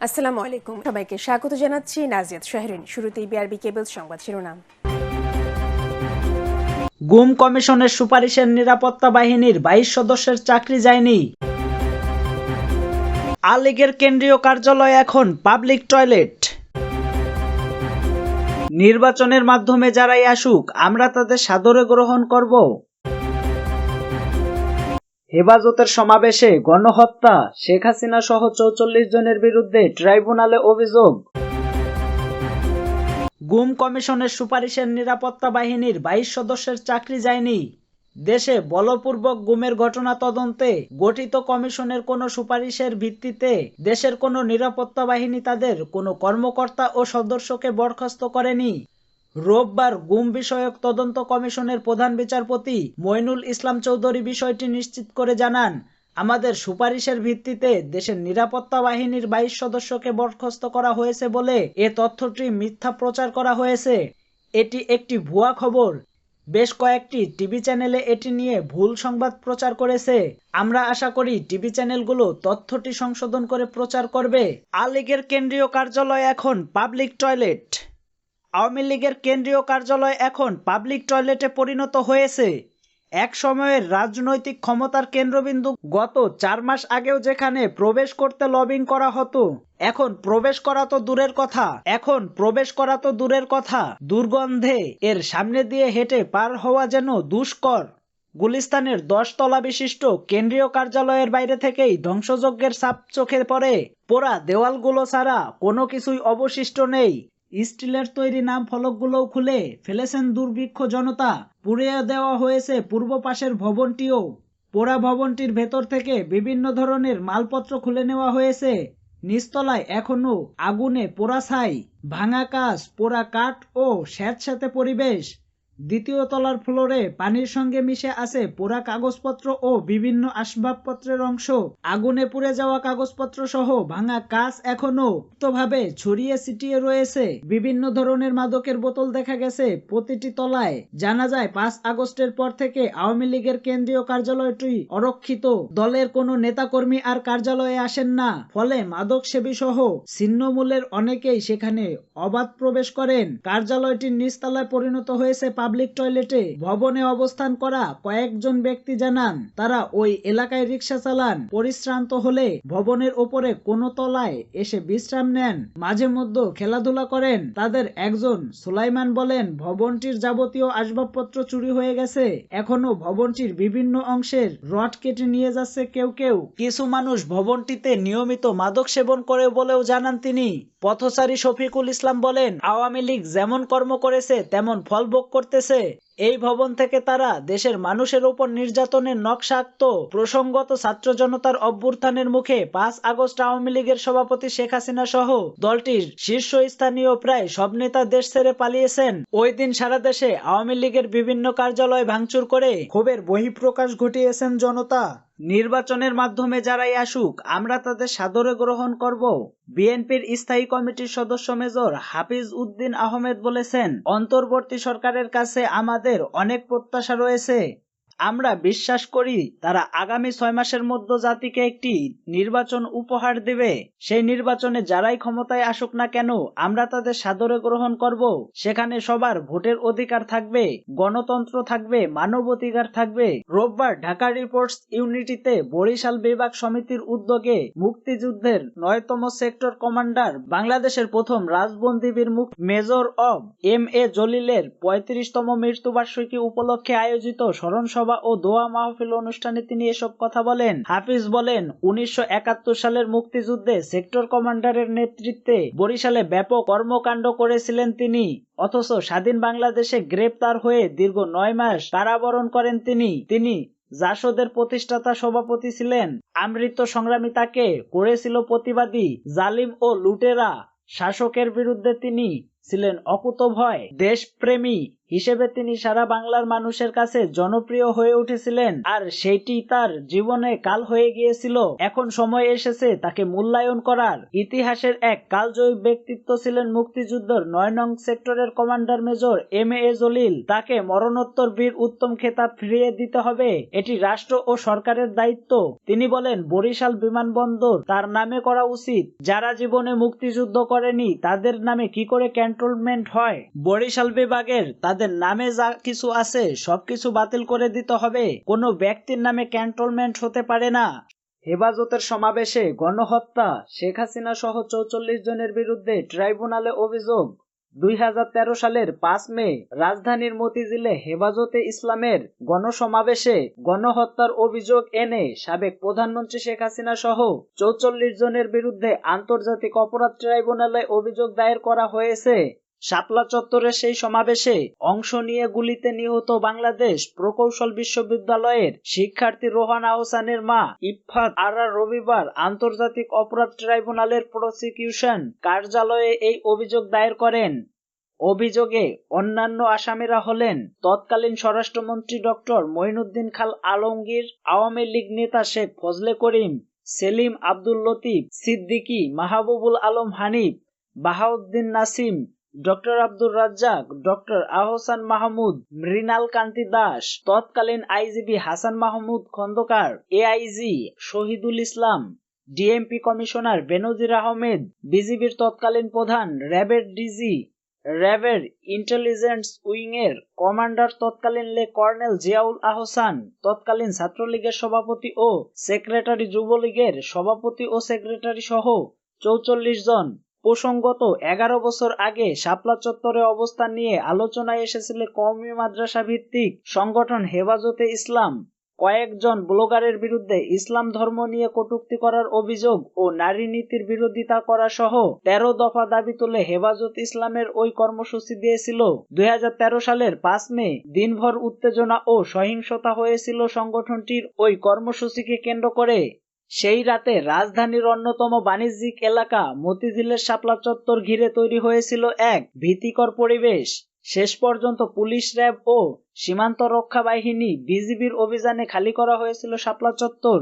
আসসালামু আলাইকুম, সবাইকে স্বাগত জানাচ্ছি। নাজিয়াত শাহরিন। শুরুতেই বিআরবি কেবল সংবাদ শিরোনাম। গুম কমিশনের সুপারিশের নিরাপত্তা বাহিনীর ২২ সদস্যের চাকরি যায়নি। আ লীগের কেন্দ্রীয় কার্যালয় এখন পাবলিক টয়লেট। নির্বাচনের মাধ্যমে যারাই আসুক আমরা তাদের সাদরে গ্রহণ করব। হেফাজতের সমাবেশে গণহত্যা, শেখ হাসিনা সহ ৪৪ জনের বিরুদ্ধে ট্রাইব্যুনালে অভিযোগ। গুম কমিশনের সুপারিশের নিরাপত্তা বাহিনীর ২২ সদস্যের চাকরি যায়নি। দেশে বলপূর্বক গুমের ঘটনা তদন্তে গঠিত কমিশনের কোনো সুপারিশের ভিত্তিতে দেশের কোনো নিরাপত্তা বাহিনী তাদের কোনো কর্মকর্তা ও সদস্যকে বরখাস্ত করেনি। রোববার গুম বিষয়ক তদন্ত কমিশনের প্রধান বিচারপতি মইনুল ইসলাম চৌধুরী বিষয়টি নিশ্চিত করে জানান, আমাদের সুপারিশের ভিত্তিতে দেশের নিরাপত্তা বাহিনীর ২২ সদস্যকে বরখাস্ত করা হয়েছে বলে এ তথ্যটি মিথ্যা প্রচার করা হয়েছে। এটি একটি ভুয়া খবর। বেশ কয়েকটি টিভি চ্যানেলে এটি নিয়ে ভুল সংবাদ প্রচার করেছে। আমরা আশা করি টিভি চ্যানেলগুলো তথ্যটি সংশোধন করে প্রচার করবে। আ লীগের কেন্দ্রীয় কার্যালয় এখন পাবলিক টয়লেট। আওয়ামী লীগের কেন্দ্রীয় কার্যালয় এখন পাবলিক টয়লেটে পরিণত হয়েছে। এক সময়ের রাজনৈতিক ক্ষমতার কেন্দ্রবিন্দু গত ৪ মাস আগেও যেখানে প্রবেশ করতে লবিং করা হতো, এখন প্রবেশ করা তো দূরের কথা, দুর্গন্ধে এর সামনে দিয়ে হেঁটে পার হওয়া যেন দুষ্কর। গুলিস্তানের ১০ তলা বিশিষ্ট কেন্দ্রীয় কার্যালয়ের বাইরে থেকেই ধ্বংসযজ্ঞের ছাপ চোখে পড়ে। পোড়া দেওয়ালগুলো ছাড়া কোনো কিছুই অবশিষ্ট নেই। স্টিলের তৈরি নাম ফলকগুলোও খুলে ফেলেছেন দুর্ভিক্ষ জনতা। পুড়িয়ে দেওয়া হয়েছে পূর্ব পাশের ভবনটিও। পোড়া ভবনটির ভেতর থেকে বিভিন্ন ধরনের মালপত্র খুলে নেওয়া হয়েছে। নিচতলায় এখনো আগুনে পোড়া ছাই, ভাঙা কাঁচ, পোড়া কাঠ ও স্যাঁতস্যাঁতে পরিবেশ। দ্বিতীয় তলার ফ্লোরে পানির সঙ্গে মিশে আছে পোড়া কাগজপত্র ও বিভিন্ন আসবাবপত্রের অংশ। আগুনে পুড়ে যাওয়া কাগজপত্র সহ ভাঙা কাঁচ এখনো মুক্তভাবে ছড়িয়ে ছিটিয়ে রয়েছে। বিভিন্ন ধরনের মাদকের বোতল দেখা গেছে প্রতিটি তলায়। জানা যায় ৫ আগস্টের পর থেকে আওয়ামী লীগের কেন্দ্রীয় কার্যালয়টি অরক্ষিত। দলের কোনো নেতাকর্মী আর কার্যালয়ে আসেন না, ফলে মাদক সেবী সহ ছিন্নমূলের অনেকেই সেখানে অবাধ প্রবেশ করেন। কার্যালয়টির নিচতলায় পরিণত হয়েছে পাবলিক টয়লেটে। ভবনে অবস্থান করা কয়েকজন ব্যক্তি জানান, তারা ওই এলাকায় রিকশা চালান। পরিশ্রান্ত হলে ভবনের ওপরে কোনো তলায় এসে বিশ্রাম নেন, মাঝে মধ্যে খেলাধুলা করেন। তাদের একজন সুলাইমান বলেন, ভবনটির যাবতীয় আসবাবপত্র চুরি হয়ে গেছে। এখনো ভবনটির বিভিন্ন অংশের রড কেটে নিয়ে যাচ্ছে কেউ কেউ। কিছু মানুষ ভবনটিতে নিয়মিত মাদক সেবন করে বলেও জানান তিনি। পথচারী শফিকুল ইসলাম বলেন, আওয়ামী লীগ যেমন কর্ম করেছে তেমন ফল ভোগ করতেছে। এই ভবন থেকে তারা দেশের মানুষের উপর নির্যাতনের নকশা আঁকত। প্রসঙ্গত ছাত্র জনতার অভ্যুত্থানের মুখে ৫ আগস্ট আওয়ামী লীগের সভাপতি শেখ হাসিনা সহ দলটির শীর্ষস্থানীয় প্রায় সব নেতা দেশ ছেড়ে পালিয়েছেন। ওই দিন সারা দেশে আওয়ামী লীগের বিভিন্ন কার্যালয় ভাঙচুর করে ক্ষোভের বহিঃপ্রকাশ ঘটিয়েছেন জনতা। নির্বাচনের মাধ্যমে যারাই আসুক আমরা তাদের সাদরে গ্রহণ করব। বিএনপির স্থায়ী কমিটির সদস্য মেজর হাফিজ উদ্দিন আহমেদ বলেছেন, অন্তর্বর্তী সরকারের কাছে আমাদের অনেক প্রত্যাশা রয়েছে। আমরা বিশ্বাস করি তারা আগামী ৬ মাসের মধ্যে জাতিকে একটি নির্বাচন উপহার দেবে। সেই নির্বাচনে যারাই ক্ষমতায় আসুক না কেন আমরা তাদের সাদরে গ্রহণ করব। সেখানে সবার ভোটের অধিকার থাকবে, গণতন্ত্র থাকবে, মানবাধিকার থাকবে। রোববার ঢাকা রিপোর্টস ইউনিটিতে বরিশাল বিভাগ সমিতির উদ্যোগে মুক্তিযুদ্ধের ৯তম সেক্টর কমান্ডার, বাংলাদেশের প্রথম রাজবন্দী বীর মেজর অব এম এ জলিলের ৩৫তম মৃত্যুবার্ষিকী উপলক্ষে আয়োজিত স্মরণ সভা ও দোয়া মাহফিল অনুষ্ঠানে তিনি এসব কথা বলেন। হাফিজ বলেন, ১৯৭১ সালের মুক্তিযুদ্ধে সেক্টর কমান্ডারের নেতৃত্বে বরিশালে ব্যাপক কর্মকাণ্ড করেছিলেন তিনি। অথচ স্বাধীন বাংলাদেশে গ্রেপ্তার হয়ে দীর্ঘ ৯ মাস কারাবরণ করেন তিনি জাসদের প্রতিষ্ঠাতা সভাপতি ছিলেন। আমৃত সংগ্রামী তাকে করেছিল প্রতিবাদী। জালিম ও লুটেরা শাসকের বিরুদ্ধে তিনি ছিলেন অকুতোভয় দেশপ্রেমী হিসেবে তিনি সারা বাংলার মানুষের কাছে জনপ্রিয় হয়ে উঠেছিলেন, আর সেইটি তার জীবনে কাল হয়ে গিয়েছিল। এখন সময় এসেছে তাকে মূল্যায়ন করার। ইতিহাসের এক কালজয়ী ব্যক্তিত্ব ছিলেন মুক্তিযুদ্ধের ৯ নং সেক্টরের কমান্ডার মেজর এম.এ. জলিল। তাকে মরণোত্তর বীর উত্তম খেতাব ফিরিয়ে দিতে হবে, এটি রাষ্ট্র ও সরকারের দায়িত্ব। তিনি বলেন, বরিশাল বিমানবন্দর তার নামে করা উচিত। যারা জীবনে মুক্তিযুদ্ধ করেনি তাদের নামে কি করে ক্যান্টনমেন্ট হয়? বরিশাল বিভাগের তাদের নামে যা কিছু আছে সবকিছু বাতিল করে দিতে হবে। কোনো ব্যক্তির নামে ক্যান্টনমেন্ট হতে পারে না। হেফাজতের সমাবেশে গণহত্যা, শেখ হাসিনা সহ ৪৪ জনের বিরুদ্ধে ট্রাইব্যুনালে অভিযোগ। ২০১৩ সালের ৫ মে রাজধানীর মতিঝিলে হেফাজতে ইসলামের গণসমাবেশে গণহত্যার অভিযোগ এনে সাবেক প্রধানমন্ত্রী শেখ হাসিনা সহ ৪৪ জনের বিরুদ্ধে আন্তর্জাতিক অপরাধ ট্রাইব্যুনালে অভিযোগ দায়ের করা হয়েছে। শাপলা চত্বরে সেই সমাবেশে অংশ নিয়ে গুলিতে নিহত বাংলাদেশ প্রকৌশল বিশ্ববিদ্যালয়ের শিক্ষার্থী রোহান আহসানের মা ইফফাত আরা রবিবার আন্তর্জাতিক অপরাধ ট্রাইব্যুনালের প্রসিকিউশন কার্যালয়ে এই অভিযোগ দায়ের করেন। অভিযোগে অন্যান্য আসামিরা হলেন তৎকালীন স্বরাষ্ট্রমন্ত্রী ডক্টর মঈনুদ্দিন খান আলমগীর, আওয়ামী লীগ নেতা শেখ ফজলে করিম, সেলিম আব্দুল লতিফ সিদ্দিকী, মাহবুবুল আলম হানিফ, বাহাউদ্দিন নাসিম, ডক্টর আব্দুর রাজ্জাক, ডক্টর আহসান মাহমুদ, মৃণাল কান্তি দাস, তৎকালীন IGP Hasan Mahmud Khandakar, AIG Shahidul Islam, DMP commissioner বেনজির আহমেদ, বিজিবির তৎকালীন প্রধান, র্যাবের ডিজি, র্যাবের ইন্টেলিজেন্স উইংয়ের কমান্ডার তৎকালীন লে কর্নেল জিয়াউল আহসান, তৎকালীন ছাত্রলীগের সভাপতি ও সেক্রেটারি, যুবলীগের সভাপতি ও সেক্রেটারি সহ ৪৪ জন। প্রসঙ্গত, ১১ বছর আগে শাপলা চত্বরে অবস্থান নিয়ে আলোচনায় এসেছিল কওমি মাদ্রাসা ভিত্তিক সংগঠন হেফাজতে ইসলাম। কয়েকজন ব্লগারের বিরুদ্ধে ইসলাম ধর্ম নিয়ে কটূক্তি করার অভিযোগ ও নারী নীতির বিরোধিতা করা সহ ১৩ দফা দাবি তুলে হেফাজত ইসলামের ওই কর্মসূচি দিয়েছিল। ২০১৩ সালের ৫ মে দিনভর উত্তেজনা ও সহিংসতা হয়েছিল সংগঠনটির ওই কর্মসূচিকে কেন্দ্র করে। সেই রাতে রাজধানীর অন্যতম বাণিজ্যিক এলাকা মতিঝিলের শাপলা চত্বর ঘিরে তৈরি হয়েছিল এক ভীতিকর পরিবেশ। শেষ পর্যন্ত পুলিশ, র্যাব ও সীমান্ত রক্ষা বাহিনী, বিজিবির অভিযানে খালি করা হয়েছিল শাপলা চত্বর।